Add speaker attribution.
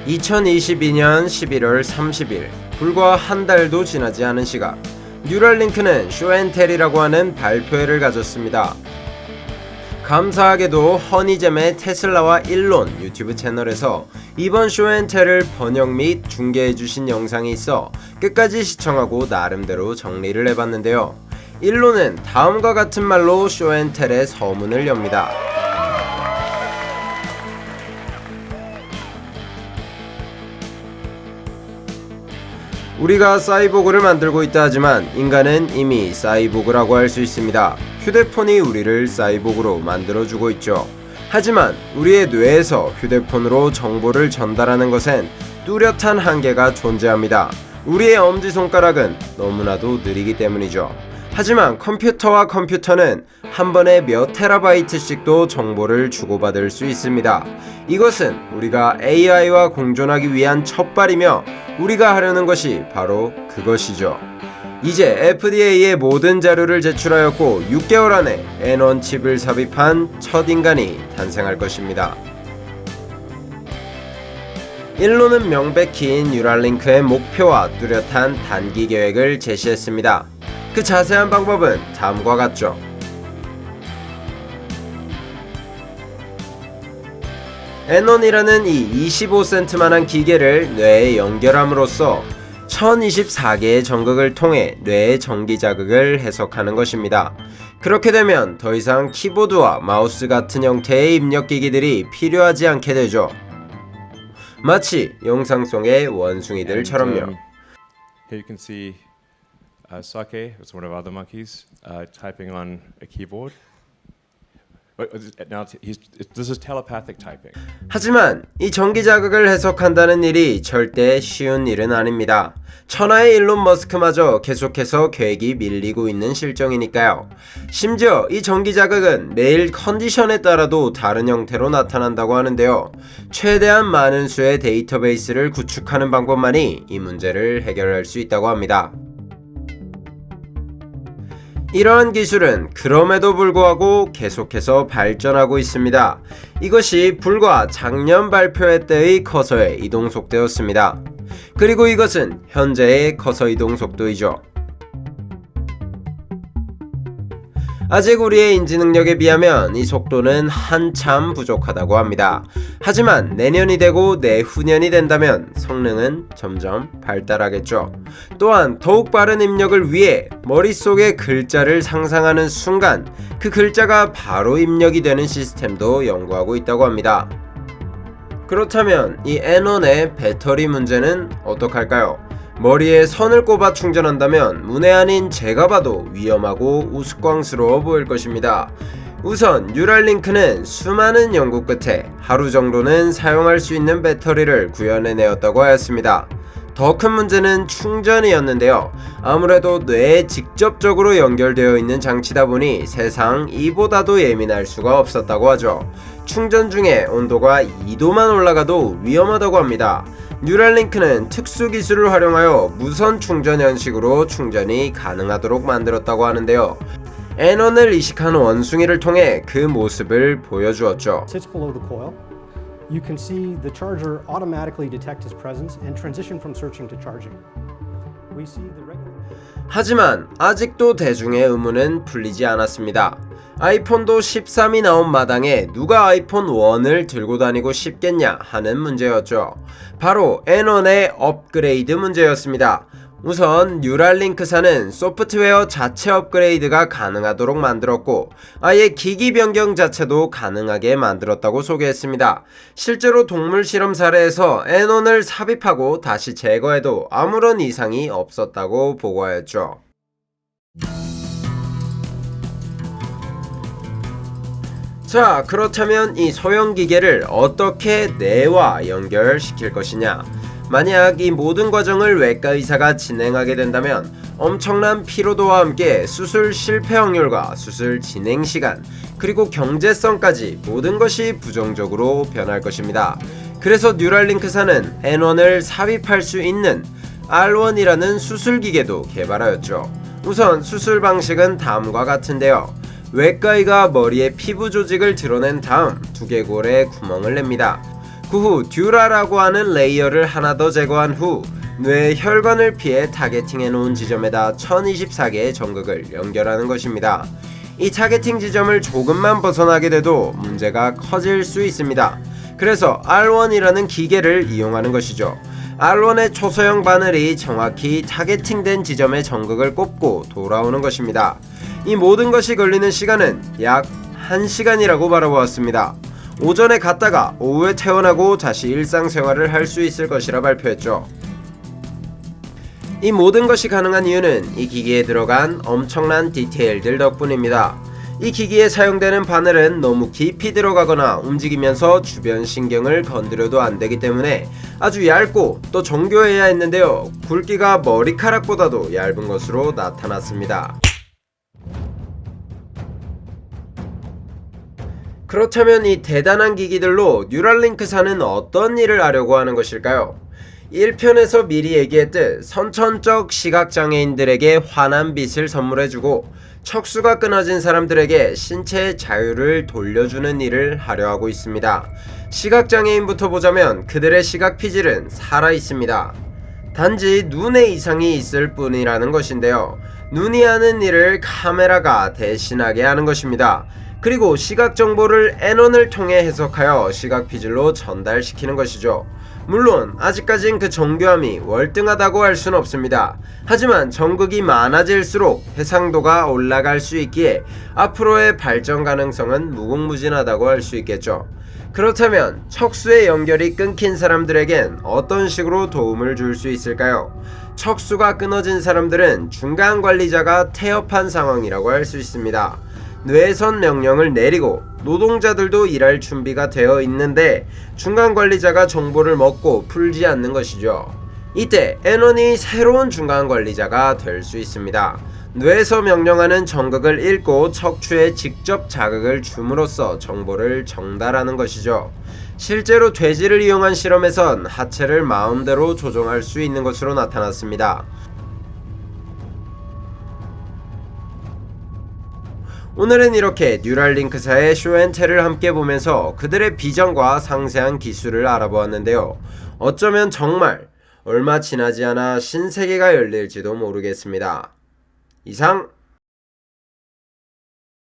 Speaker 1: 2022년 11월 30일, 불과 한 달도 지나지 않은 시각, 뉴럴링크는 쇼앤텔이라고 하는 발표회를 가졌습니다. 감사하게도 허니잼의 테슬라와 일론 유튜브 채널에서 이번 쇼앤텔을 번역 및 중계해주신 영상이 있어 끝까지 시청하고 나름대로 정리를 해봤는데요. 일론은 다음과 같은 말로 쇼앤텔의 서문을 엽니다. 우리가 사이보그를 만들고 있다 하지만 인간은 이미 사이보그라고 할 수 있습니다. 휴대폰이 우리를 사이보그로 만들어주고 있죠. 하지만 우리의 뇌에서 휴대폰으로 정보를 전달하는 것엔 뚜렷한 한계가 존재합니다. 우리의 엄지손가락은 너무나도 느리기 때문이죠. 하지만 컴퓨터와 컴퓨터는 한 번에 몇 테라바이트씩도 정보를 주고받을 수 있습니다. 이것은 우리가 AI와 공존하기 위한 첫발이며 우리가 하려는 것이 바로 그것이죠. 이제 FDA에 모든 자료를 제출하였고 6개월 안에 N1 칩을 삽입한 첫 인간이 탄생할 것입니다. 일론은 명백히 뉴럴링크의 목표와 뚜렷한 단기 계획을 제시했습니다. 그 자세한 방법은 다음과 같죠. N1이라는 이 25센트만한 기계를 뇌에 연결함으로써 1024개의 전극을 통해 뇌의 전기 자극을 해석하는 것입니다. 그렇게 되면 더 이상 키보드와 마우스 같은 형태의 입력기기들이 필요하지 않게 되죠. 마치 영상 속의 원숭이들처럼요.
Speaker 2: Here you can see Sake, it's one of our other monkeys, typing on a keyboard. Now this is telepathic typing.
Speaker 1: 하지만 이 전기 자극을 해석한다는 일이 절대 쉬운 일은 아닙니다. 천하의 일론 머스크마저 계속해서 계획이 밀리고 있는 실정이니까요. 심지어 이 전기 자극은 매일 컨디션에 따라도 다른 형태로 나타난다고 하는데요. 최대한 많은 수의 데이터베이스를 구축하는 방법만이 이 문제를 해결할 수 있다고 합니다. 이러한 기술은 그럼에도 불구하고 계속해서 발전하고 있습니다. 이것이 불과 작년 발표회 때의 커서의 이동 속도였습니다. 그리고 이것은 현재의 커서 이동 속도이죠. 아직 우리의 인지 능력에 비하면 이 속도는 한참 부족하다고 합니다. 하지만 내년이 되고 내후년이 된다면 성능은 점점 발달하겠죠. 또한 더욱 빠른 입력을 위해 머릿속에 글자를 상상하는 순간 그 글자가 바로 입력이 되는 시스템도 연구하고 있다고 합니다. 그렇다면 이 N1의 배터리 문제는 어떡할까요? 머리에 선을 꼽아 충전한다면 문외한인 제가 봐도 위험하고 우스꽝스러워 보일 것입니다. 우선 뉴럴링크는 수많은 연구 끝에 하루 정도는 사용할 수 있는 배터리를 구현해내었다고 하였습니다. 더 큰 문제는 충전이었는데요. 아무래도 뇌에 직접적으로 연결되어 있는 장치다 보니 세상 이보다도 예민할 수가 없었다고 하죠. 충전 중에 온도가 2도만 올라가도 위험하다고 합니다. 뉴럴링크는 특수 기술을 활용하여 무선 충전 형식으로 충전이 가능하도록 만들었다고 하는데요. N1을 이식한 원숭이를 통해 그 모습을 보여주었죠.
Speaker 3: Sits below the coil. You can see the charger automatically detect his presence and transition from searching to charging. We see the regular...
Speaker 1: 하지만 아직도 대중의 의문은 풀리지 않았습니다. 아이폰도 13이 나온 마당에 누가 아이폰 1을 들고 다니고 싶겠냐 하는 문제였죠. 바로 N1의 업그레이드 문제였습니다. 우선 뉴럴링크사는 소프트웨어 자체 업그레이드가 가능하도록 만들었고 아예 기기 변경 자체도 가능하게 만들었다고 소개했습니다. 실제로 동물 실험 사례에서 N1을 삽입하고 다시 제거해도 아무런 이상이 없었다고 보고하였죠. 자, 그렇다면 이 소형 기계를 어떻게 뇌와 연결시킬 것이냐? 만약 이 모든 과정을 외과 의사가 진행하게 된다면 엄청난 피로도와 함께 수술 실패 확률과 수술 진행 시간 그리고 경제성까지 모든 것이 부정적으로 변할 것입니다. 그래서 뉴럴링크사는 N1을 삽입할 수 있는 R1이라는 수술 기계도 개발하였죠. 우선 수술 방식은 다음과 같은데요. 외과의가 머리에 피부 조직을 드러낸 다음 두개골에 구멍을 냅니다. 그 후 듀라라고 하는 레이어를 하나 더 제거한 후 뇌의 혈관을 피해 타겟팅해 놓은 지점에다 1024개의 전극을 연결하는 것입니다. 이 타겟팅 지점을 조금만 벗어나게 돼도 문제가 커질 수 있습니다. 그래서 R1이라는 기계를 이용하는 것이죠. R1의 초소형 바늘이 정확히 타겟팅된 지점의 전극을 꼽고 돌아오는 것입니다. 이 모든 것이 걸리는 시간은 약 1시간이라고 바라보았습니다. 오전에 갔다가 오후에 퇴원하고 다시 일상생활을 할 수 있을 것이라 발표했죠. 이 모든 것이 가능한 이유는 이 기기에 들어간 엄청난 디테일들 덕분입니다. 이 기기에 사용되는 바늘은 너무 깊이 들어가거나 움직이면서 주변 신경을 건드려도 안되기 때문에 아주 얇고 또 정교해야 했는데요. 굵기가 머리카락보다도 얇은 것으로 나타났습니다. 그렇다면 이 대단한 기기들로 뉴랄링크사는 어떤 일을 하려고 하는 것일까요? 1편에서 미리 얘기했듯 선천적 시각장애인들에게 환한 빛을 선물해주고 척수가 끊어진 사람들에게 신체의 자유를 돌려주는 일을 하려 하고 있습니다. 시각장애인부터 보자면 그들의 시각피질은 살아있습니다. 단지 눈에 이상이 있을 뿐이라는 것인데요. 눈이 하는 일을 카메라가 대신하게 하는 것입니다. 그리고 시각 정보를 애넌을 통해 해석하여 시각피질로 전달시키는 것이죠. 물론 아직까진 그 정교함이 월등하다고 할 수는 없습니다. 하지만 전극이 많아질수록 해상도가 올라갈 수 있기에 앞으로의 발전 가능성은 무궁무진하다고 할 수 있겠죠. 그렇다면 척수의 연결이 끊긴 사람들에겐 어떤 식으로 도움을 줄 수 있을까요? 척수가 끊어진 사람들은 중간 관리자가 태업한 상황이라고 할 수 있습니다. 뇌선 명령을 내리고 노동자들도 일할 준비가 되어 있는데 중간 관리자가 정보를 먹고 풀지 않는 것이죠. 이때 애넌이 새로운 중간 관리자가 될 수 있습니다. 뇌에서 명령하는 전극을 읽고 척추에 직접 자극을 줌으로써 정보를 전달하는 것이죠. 실제로 돼지를 이용한 실험에선 하체를 마음대로 조종할 수 있는 것으로 나타났습니다. 오늘은 이렇게 뉴랄링크사의 쇼앤텔을 함께 보면서 그들의 비전과 상세한 기술을 알아보았는데요. 어쩌면 정말 얼마 지나지 않아 신세계가 열릴지도 모르겠습니다. 이상